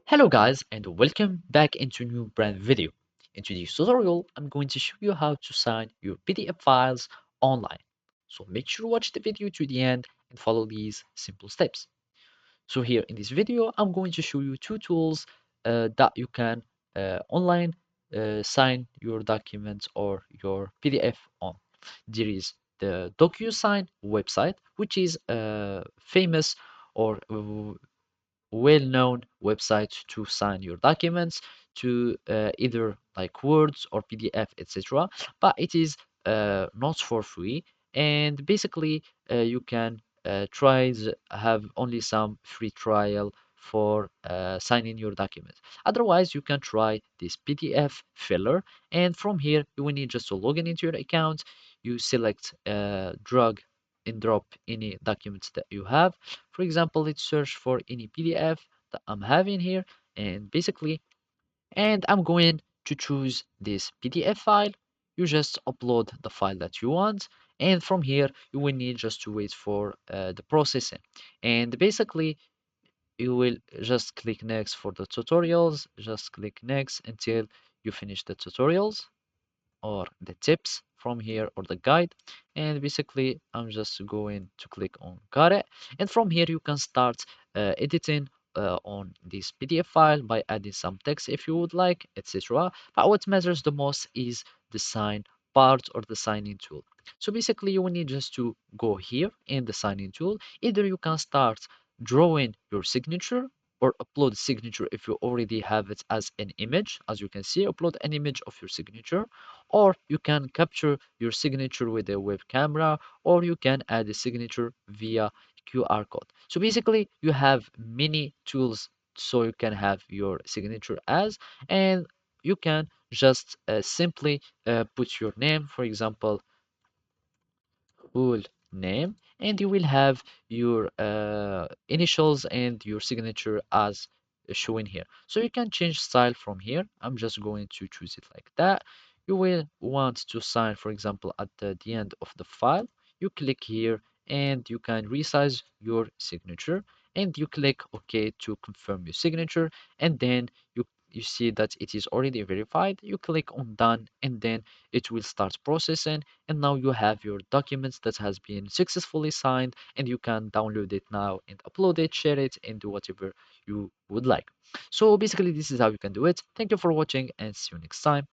Hello guys and welcome back into a new brand video. In today's tutorial, I'm going to show you how to sign your PDF files online. So make sure to watch the video to the end and follow these simple steps. So here in this video, I'm going to show you two tools that you can online sign your documents or your PDF on. There is the DocuSign website, which is famous or well-known websites to sign your documents to either like Words or PDF, etc. But it is not for free, and basically you can have only some free trial for signing your documents. Otherwise, you can try this PDF filler, and from here you will need just to log in into your account. You select drag and drop any documents that you have. For example, let's search for any PDF that I'm having here, and basically, and I'm going to choose this PDF file. You just upload the file that you want, and from here you will need just to wait for the processing. And basically, you will just click next for the tutorials. Just click next until you finish the tutorials or the tips from here or the guide, and basically I'm just going to click on got it, and from here you can start editing on this PDF file by adding some text if you would like, etc. But what matters the most is the sign part or the signing tool. So basically you will need just to go here in the signing tool. Either you can start drawing your signature or upload a signature if you already have it as an image. As you can see, upload an image of your signature, or you can capture your signature with a web camera, or you can add a signature via QR code. So basically you have many tools so you can have your signature as, and you can just simply put your name, for example, full name, and you will have your initials and your signature as shown here. So you can change style from here. I'm just going to choose it like that. You will want to sign, for example, at the end of the file. You click here and you can resize your signature, and you click OK to confirm your signature, and then you see that it is already verified. You click on done, and then it will start processing, and now you have your documents that has been successfully signed, and you can download it now and upload it, share it, and do whatever you would like. So basically this is how you can do it. Thank you for watching and see you next time.